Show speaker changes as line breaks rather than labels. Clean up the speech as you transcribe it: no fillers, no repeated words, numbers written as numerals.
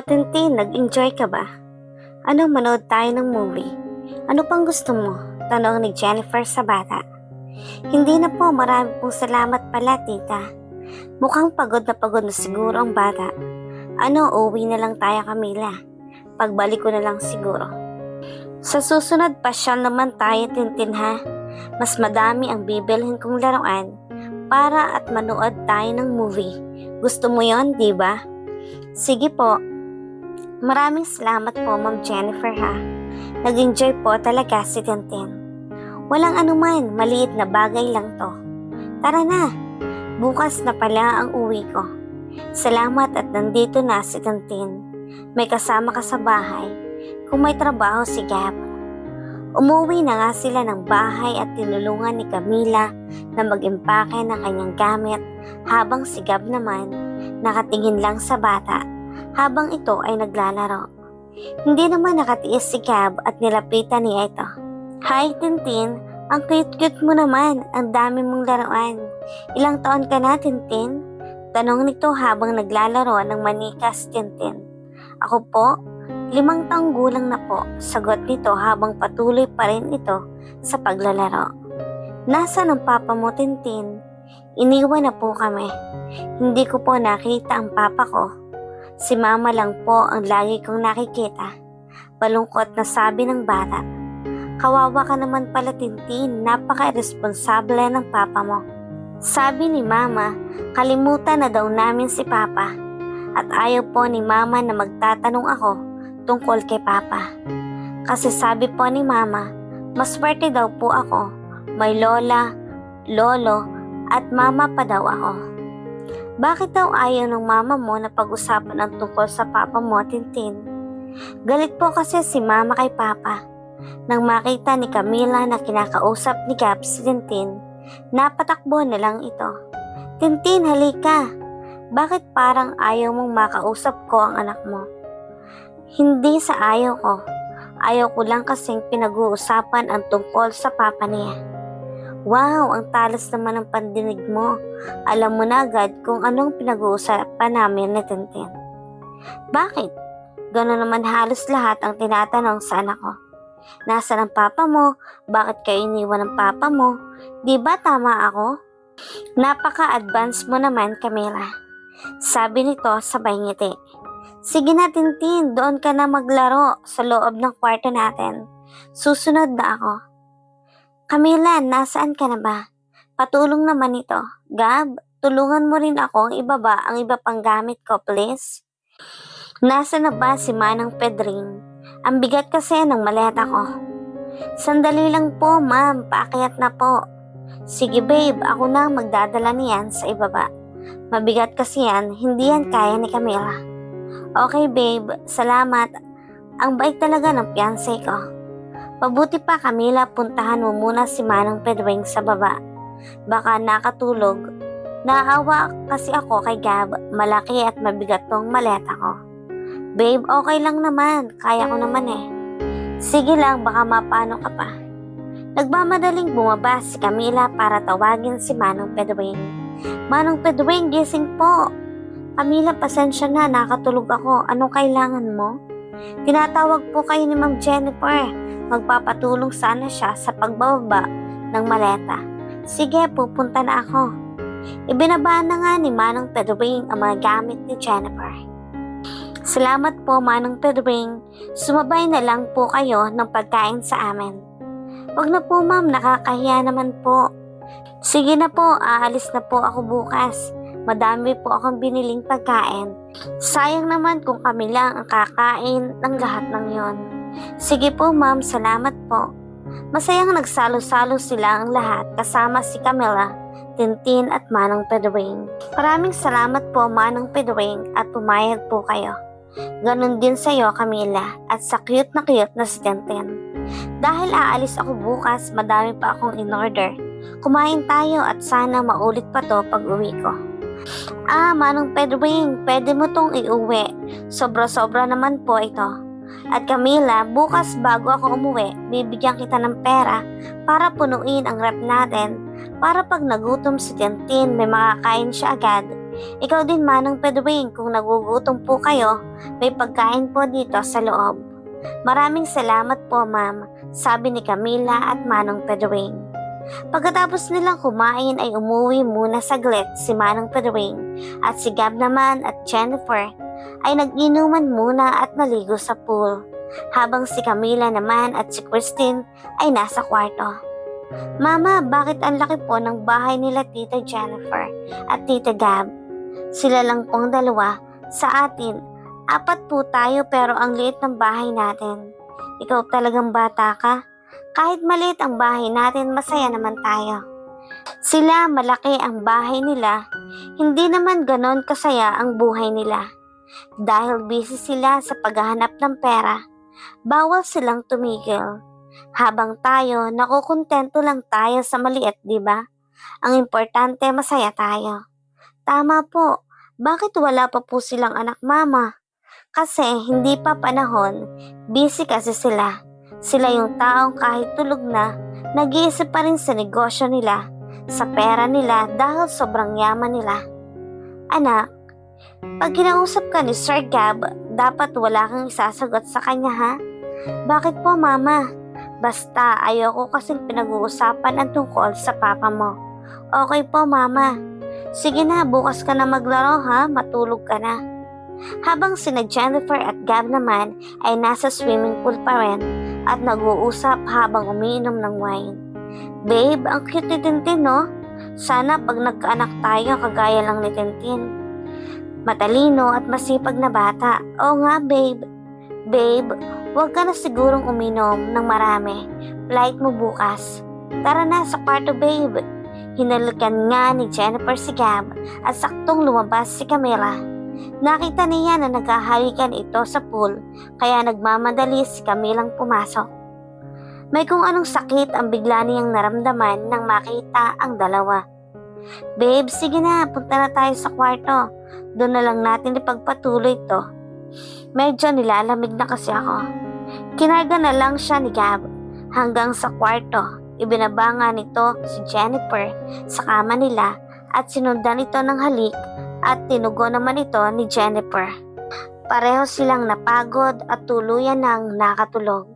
O Tintin, nag-enjoy ka ba? Ano, manood tayo ng movie? Ano pang gusto mo? Tanong ni Jennifer sa bata. Hindi na po, marami pong salamat pala, tita. Mukhang pagod na siguro ang bata. Ano, uwi na lang tayo, Camila. Pagbalik ko na lang siguro. Sa susunod, pasyal naman tayo, Tintin, ha? Mas madami ang bibilhin kong laruan para at manood tayo ng movie. Gusto mo yon, di ba? Sige po. Maraming salamat po, Ma'am Jennifer, ha? Nag-enjoy po talaga si Tintin. Walang anuman, maliit na bagay lang to. Tara na, bukas na pala ang uwi ko. Salamat at nandito na si Tintin. May kasama ka sa bahay kung may trabaho si Gab. Umuwi na nga sila ng bahay at tinulungan ni Camila na mag-impake ng kanyang gamit habang si Gab naman nakatingin lang sa bata habang ito ay naglalaro. Hindi naman nakatiis si Gab at nilapitan niya ito. Hi Tintin, ang cute-cute mo naman, ang dami mong laruan. Ilang taon ka na, Tintin? Tanong nito habang naglalaro ng manika si Tintin. Ako po, 5 taong gulang na po, sagot nito habang patuloy pa rin ito sa paglalaro. Nasaan ang papa mo, Tintin? Iniwan na po kami. Hindi ko po nakita ang papa ko. Si mama lang po ang lagi kong nakikita. Balungkot na sabi ng bata. Kawawa ka naman pala, Tintin, napaka-iresponsable ng papa mo. Sabi ni mama, kalimutan na daw namin si papa. At ayaw po ni mama na magtatanong ako tungkol kay papa. Kasi sabi po ni mama, mas swerte daw po ako. May lola, lolo, at mama pa daw ako. Bakit daw ayaw ng mama mo na pag-usapan ang tungkol sa papa mo, Tintin? Galit po kasi si mama kay papa. Nang makita ni Camila na kinakausap ni Gab si Tintin, napatakbo na lang ito. Tintin, halika! Bakit parang ayaw mong makausap ko ang anak mo? Hindi sa ayaw ko. Ayaw ko lang kasing pinag-uusapan ang tungkol sa papa niya. Wow, ang talas naman ng pandinig mo. Alam mo na agad kung anong pinag-uusapan namin ni Tintin. Bakit? Gano'n naman halos lahat ang tinatanong sa anak ko. Nasaan ang papa mo? Bakit kayo iniwan ng papa mo? Di ba tama ako? Napaka-advance mo naman, Camila. Sabi nito sabay ngiti. Sige na, Tintin, doon ka na maglaro sa loob ng kwarto natin. Susunod na ako. Camila, nasaan ka na ba? Patulong naman ito. Gab, tulungan mo rin akong ibaba ang iba pang gamit ko, please. Nasa na ba si Manang Pedring? Ang bigat kasi ng maleta ko. Sandali lang po, ma'am. Paakyat na po. Sige, babe. Ako na ang magdadala niyan sa ibaba. Mabigat kasi yan. Hindi yan kaya ni Camila. Okay, babe. Salamat. Ang bait talaga ng fiancé ko. Pabuti pa, Camila. Puntahan mo muna si Manang Pedring sa baba. Baka nakatulog. Naawa kasi ako kay Gab. Malaki at mabigat tong maleta ko. Babe, okay lang naman. Kaya ko naman eh. Sige lang, baka mapano ka pa. Nagmamadaling bumaba si Camila para tawagin si Manong Pedring. Manong Pedring, gising po. Camila, pasensya na, nakatulog ako. Anong kailangan mo? Tinatawag po kayo ni Ma'am Jennifer. Magpapatulong sana siya sa pagbababa ng maleta. Sige, pupunta na ako. Ibinaba na nga ni Manong Pedring ang mga gamit ni Jennifer. Salamat po, Manong Pedring. Sumabay na lang po kayo ng pagkain sa amin. Wag na po, ma'am. Nakakahiya naman po. Sige na po, aalis na po ako bukas. Madami po akong biniling pagkain. Sayang naman kung kami lang ang kakain ng lahat ng yon. Sige po, ma'am. Salamat po. Masayang nagsalo-salo sila ang lahat kasama si Camila, Tintin at Manong Pedring. Maraming salamat po, Manong Pedring, at pumayag po kayo. Ganon din sa iyo, Camila, at sa cute na si Tintin. Dahil aalis ako bukas, madami pa akong in-order. Kumain tayo at sana maulit pa to pag uwi ko. Manong Pedring, pwede mo tong iuwi. Sobra-sobra naman po ito. At Camila, bukas bago ako umuwi, bibigyan kita ng pera para punuin ang rep natin para pag nagutom si Tintin may makakain siya agad. Ikaw din, Manong Pedwing, kung nagugutom po kayo, may pagkain po dito sa loob. Maraming salamat po, ma'am, sabi ni Camila at Manong Pedwing. Pagkatapos nilang kumain ay umuwi muna saglit si Manong Pedwing at si Gab naman at Jennifer ay nag-inuman muna at naligo sa pool, habang si Camila naman at si Christine ay nasa kwarto. Mama, bakit ang laki po ng bahay nila Tita Jennifer at Tita Gab? Sila lang pong dalawa. Sa atin, 4 po tayo pero ang liit ng bahay natin. Ikaw talagang bata ka. Kahit maliit ang bahay natin, masaya naman tayo. Sila malaki ang bahay nila, hindi naman ganon kasaya ang buhay nila. Dahil busy sila sa paghahanap ng pera, bawal silang tumigil. Habang tayo, nakukontento lang tayo sa maliit, di ba? Ang importante, masaya tayo. Tama po. Bakit wala pa po silang anak, mama? Kasi hindi pa panahon, busy kasi sila. Sila yung taong kahit tulog na, nag-iisip pa rin sa negosyo nila, sa pera nila dahil sobrang yaman nila. Anak, pag kinausap ka ni Sir Gab, dapat wala kang isasagot sa kanya, ha? Bakit po, mama? Basta ayoko kasing pinag-uusapan ang tungkol sa papa mo. Okay po, mama. Sige na, bukas ka na maglaro, ha? Matulog ka na. Habang sina Jennifer at Gab naman ay nasa swimming pool pa rin at nag-uusap habang umiinom ng wine. Babe, ang cute ni Tintin, no? Sana pag nagkaanak tayo kagaya lang ni Tintin. Matalino at masipag na bata. Oo nga, babe. Babe, huwag ka na sigurong uminom ng marami. Flight mo bukas. Tara na sa kwarto, babe. Hinalikan nga ni Jennifer si Gab at saktong lumabas si Camila. Nakita niya na naghahalikan ito sa pool, kaya nagmamadali si Camilang pumasok. May kung anong sakit ang bigla niyang naramdaman nang makita ang dalawa. Babe, sige na, punta na tayo sa kwarto. Doon na lang natin ipagpatuloy to. Medyo nilalamig na kasi ako. Kinarga na lang siya ni Gab hanggang sa kwarto. Ibinaba nga nito si Jennifer sa kama nila at sinundan ito ng halik at tinugo naman ito ni Jennifer. Pareho silang napagod at tuluyan nang nakatulog.